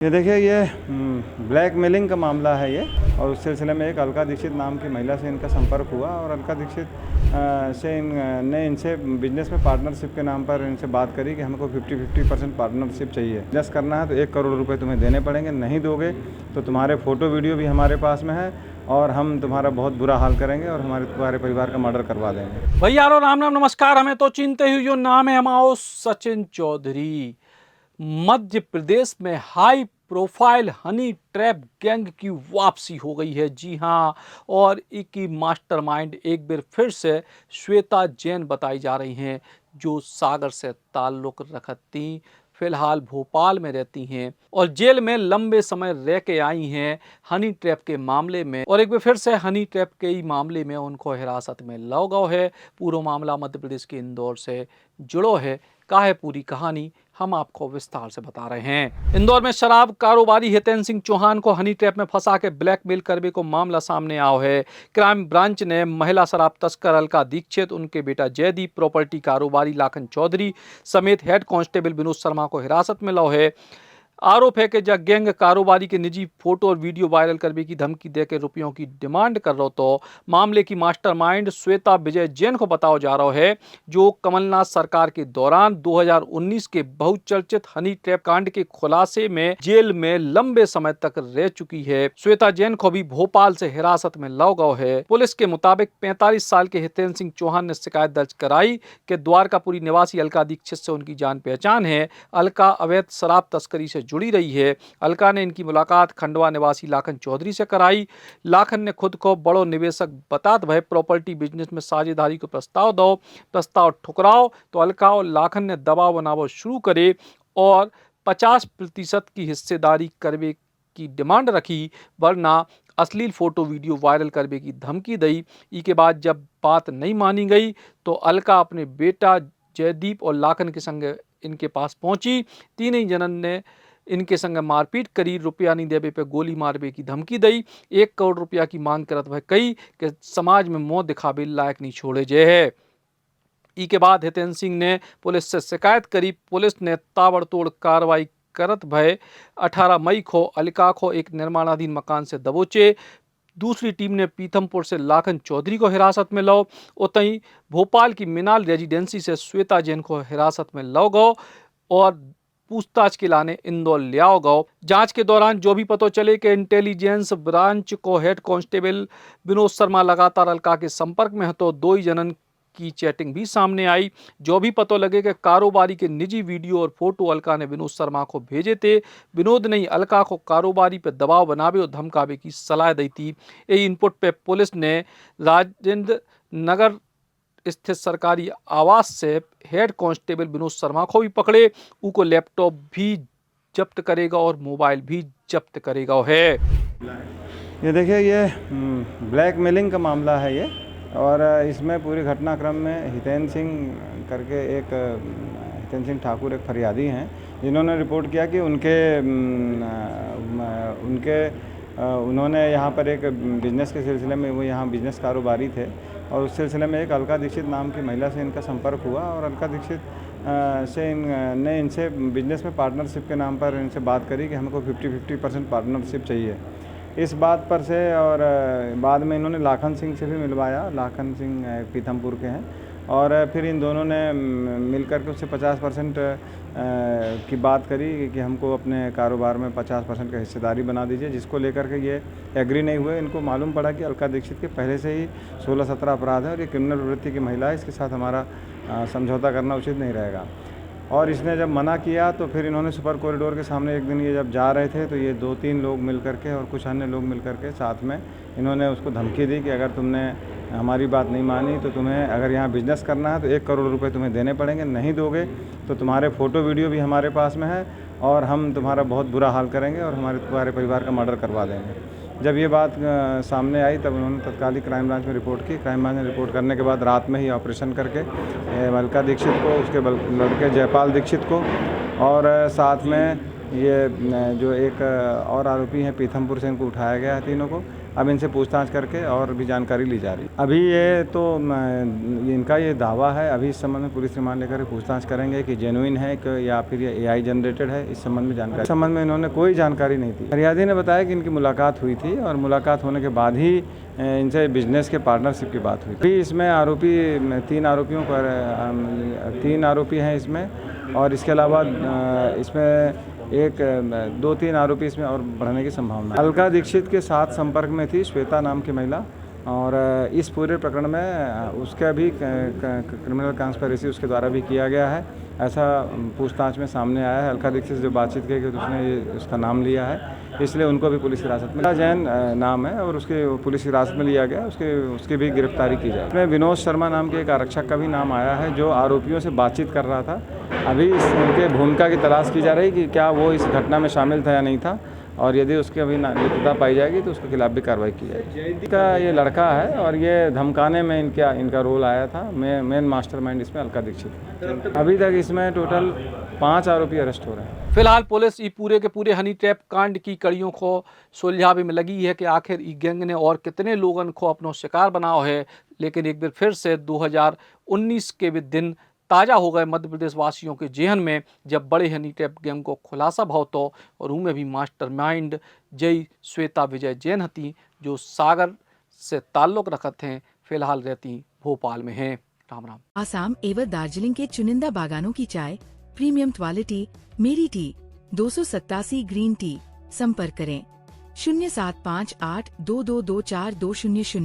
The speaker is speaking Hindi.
ये देखिए ये ब्लैकमेलिंग का मामला है ये। और उस सिलसिले में एक अलका दीक्षित नाम की महिला से इनका संपर्क हुआ और अलका दीक्षित ने इनसे बिजनेस में पार्टनरशिप के नाम पर इनसे बात करी कि हमको 50-50% पार्टनरशिप चाहिए। बिजनेस करना है तो 1 करोड़ रुपए तुम्हें देने पड़ेंगे, नहीं दोगे तो तुम्हारे फ़ोटो वीडियो भी हमारे पास में है और हम तुम्हारा बहुत बुरा हाल करेंगे और तुम्हारे परिवार का मर्डर करवा देंगे। भैया राम राम नमस्कार। हमें तो चिंते हुई जो नाम है हमारा सचिन चौधरी। मध्य प्रदेश में high profile honey trap gang की वापसी हो गई है। जी हां, और इनकी मास्टरमाइंड एक बार फिर से श्वेता जैन बताई जा रही हैं, जो सागर से ताल्लुक रखती, फिलहाल भोपाल में रहती हैं और जेल में लंबे समय रह के आई हैं हनी ट्रैप के मामले में। और एक बार फिर से हनी ट्रैप के ही मामले में उनको हिरासत में लाया गया है। पूरा मामला मध्य प्रदेश के इंदौर से जुड़ो है। क्या है पूरी कहानी, हम आपको विस्तार से बता रहे हैं। इंदौर में शराब कारोबारी हितेन सिंह चौहान को हनी ट्रैप में फंसा के ब्लैकमेल करने को मामला सामने आया है। क्राइम ब्रांच ने महिला शराब तस्कर अलका दीक्षित, उनके बेटा जयदीप, प्रॉपर्टी कारोबारी लाखन चौधरी समेत हेड कांस्टेबल विनोद शर्मा को हिरासत में लिया है। आरोप है कि जब गैंग कारोबारी के निजी फोटो और वीडियो वायरल करने की धमकी देकर रुपयों की डिमांड कर रहा तो मामले की मास्टरमाइंड श्वेता विजय जैन को बताया जा रहा है, जो कमलनाथ सरकार के दौरान 2019 के बहुचर्चित हनी ट्रैप कांड के खुलासे में जेल में लंबे समय तक रह चुकी है। श्वेता जैन को भी भोपाल से हिरासत में लाया गया है। पुलिस के मुताबिक 45 साल के हितेन सिंह चौहान ने शिकायत दर्ज कराई कि द्वारकापुरी निवासी अलका दीक्षित से उनकी जान पहचान है। अलका अवैध शराब तस्करी से जुड़ी रही है। अलका ने इनकी मुलाकात खंडवा निवासी लाखन चौधरी से कराई। लाखन ने खुद को बड़ो निवेशक बताते भय प्रॉपर्टी बिजनेस में साझेदारी को प्रस्ताव दो, प्रस्ताव ठुकराओ तो अलका और लाखन ने दबाव बनाव शुरू करे और 50% की हिस्सेदारी करने की डिमांड रखी, वरना अश्लील फोटो वीडियो वायरल करने की धमकी दी। इसके बाद जब बात नहीं मानी गई तो अलका अपने बेटा जयदीप और लाखन के संग इनके पास पहुंची। तीनों जनन ने इनके संग मारपीट करी, रुपया नहीं देवे पे गोली मारवे की धमकी दी। 1 करोड़ रुपया की मांग करत भय कई कि समाज में मुंह दिखावे लायक नहीं छोड़े जे है। के बाद हितेन सिंह ने पुलिस से शिकायत करी। पुलिस ने ताबड़तोड़ कार्रवाई करत भय 18 मई को अलका को एक निर्माणाधीन मकान से दबोचे। दूसरी टीम ने पीथमपुर से लाखन चौधरी को हिरासत में लो। उतई भोपाल की मिनाल रेजिडेंसी से श्वेता जैन को हिरासत में लो गो और पूछताछ के लाने इंदौर लियाओ गो। जांच के दौरान जो भी पता चले कि इंटेलिजेंस ब्रांच को हेड कांस्टेबल विनोद शर्मा लगातार अलका के संपर्क में है, तो 2 ही जनन की चैटिंग भी सामने आई। जो भी पता लगे कि कारोबारी के निजी वीडियो और फोटो अलका ने विनोद शर्मा को भेजे थे। विनोद ने अलका को कारोबारी पर दबाव बनावे और धमकावे की सलाह दी थी। यही इनपुट पे पुलिस ने राजेंद्र नगर स्थित सरकारी आवास से हेड कांस्टेबल विनोद शर्मा को भी पकड़े। उनको लैपटॉप भी जब्त करेगा और मोबाइल भी जब्त करेगा है। ये देखिए ये ब्लैकमेलिंग का मामला है ये। और इसमें पूरी घटनाक्रम में हितेन सिंह करके हितेन सिंह ठाकुर एक फरियादी हैं, जिन्होंने रिपोर्ट किया कि उन्होंने यहाँ पर एक बिज़नेस के सिलसिले में वो यहाँ बिज़नेस कारोबारी थे और उस सिलसिले में एक अलका दीक्षित नाम की महिला से इनका संपर्क हुआ और अलका दीक्षित ने इनसे बिज़नेस में पार्टनरशिप के नाम पर इनसे बात करी कि हमको 50-50% पार्टनरशिप चाहिए। इस बात पर से और बाद में इन्होंने लाखन सिंह से भी मिलवाया। लाखन सिंह पीथमपुर के हैं और फिर इन दोनों ने मिलकर के उससे 50% की बात करी कि हमको अपने कारोबार में 50% का हिस्सेदारी बना दीजिए, जिसको लेकर के ये एग्री नहीं हुए। इनको मालूम पड़ा कि अलका दीक्षित के पहले से ही 16-17 अपराध है और ये क्रिमिनल प्रवृत्ति की महिला है, इसके साथ हमारा समझौता करना उचित नहीं रहेगा। और इसने जब मना किया तो फिर इन्होंने सुपर कॉरिडोर के सामने एक दिन ये जब जा रहे थे तो ये 2-3 लोग मिल करके और कुछ अन्य लोग मिल करके साथ में इन्होंने उसको धमकी दी कि अगर तुमने हमारी बात नहीं मानी तो तुम्हें अगर यहाँ बिजनेस करना है तो 1 करोड़ रुपए तुम्हें देने पड़ेंगे, नहीं दोगे तो तुम्हारे फ़ोटो वीडियो भी हमारे पास में है और हम तुम्हारा बहुत बुरा हाल करेंगे और तुम्हारे परिवार का मर्डर करवा देंगे। जब ये बात सामने आई तब उन्होंने तत्कालिक क्राइम ब्रांच में रिपोर्ट की। क्राइम ब्रांच ने रिपोर्ट करने के बाद रात में ही ऑपरेशन करके अलका दीक्षित को, उसके लड़के जयपाल दीक्षित को और साथ में ये जो एक और आरोपी हैं पीथमपुर से, इनको उठाया गया है तीनों को। अब इनसे पूछताछ करके और भी जानकारी ली जा रही है। अभी ये तो इनका ये दावा है, अभी इस संबंध में पुलिस रिमांड लेकर पूछताछ करेंगे कि जेन्युइन है कि या फिर ये AI जनरेटेड है। इस संबंध में जानकारी, इस संबंध में इन्होंने कोई जानकारी नहीं दी। फरियादी ने बताया कि इनकी मुलाकात हुई थी और मुलाकात होने के बाद ही इनसे बिजनेस के पार्टनरशिप की बात हुई थी। इसमें आरोपी 3 आरोपियों पर 3 आरोपी हैं इसमें, और इसके अलावा इसमें 2-3 आरोपी इसमें और बढ़ने की संभावना है। अलका दीक्षित के साथ संपर्क में थी श्वेता नाम की महिला, और इस पूरे प्रकरण में उसका भी क्रिमिनल कॉन्स्पिरेसी उसके द्वारा भी किया गया है, ऐसा पूछताछ में सामने आया है। अलका दीक्षित से जो बातचीत की तो उसने उसका नाम लिया है, इसलिए उनको भी पुलिस हिरासत में, जैन नाम है, और उसके पुलिस हिरासत में लिया गया, उसकी भी गिरफ्तारी की जाए। इसमें विनोद शर्मा नाम के एक आरक्षक का भी नाम आया है, जो आरोपियों से बातचीत कर रहा था। अभी उनके भूमिका की तलाश की जा रही कि क्या वो इस घटना में शामिल था या नहीं था, और यदि उसकी अभी लिप्तता पाई जाएगी तो उसके खिलाफ भी कार्रवाई की जाएगी। का ये लड़का है और ये धमकाने में इनका रोल आया था। मेन मास्टरमाइंड इसमें अलका दीक्षित है। अभी तक इसमें टोटल 5 आरोपी अरेस्ट हो रहे हैं। फिलहाल पुलिस पूरे के पूरे हनी ट्रैप कांड की कड़ियों को सुलझावे में लगी है कि आखिर ई गैंग ने और कितने लोगों को अपना शिकार बनाओ है। लेकिन एक बार फिर से 2019 के भी दिन ताज़ा हो गए मध्य प्रदेश वासियों के जेहन में, जब बड़े हनी ट्रैप गैंग को खुलासा भाव तो, और उनमें भी मास्टरमाइंड जय श्वेता विजय जैन हती, जो सागर से ताल्लुक रखत हैं, फिलहाल रहती भोपाल में हैं। राम राम। आसाम एवं दार्जिलिंग के चुनिंदा बागानों की चाय, प्रीमियम क्वालिटी, मेरी टी 287 ग्रीन टी। संपर्क करें 0758222420।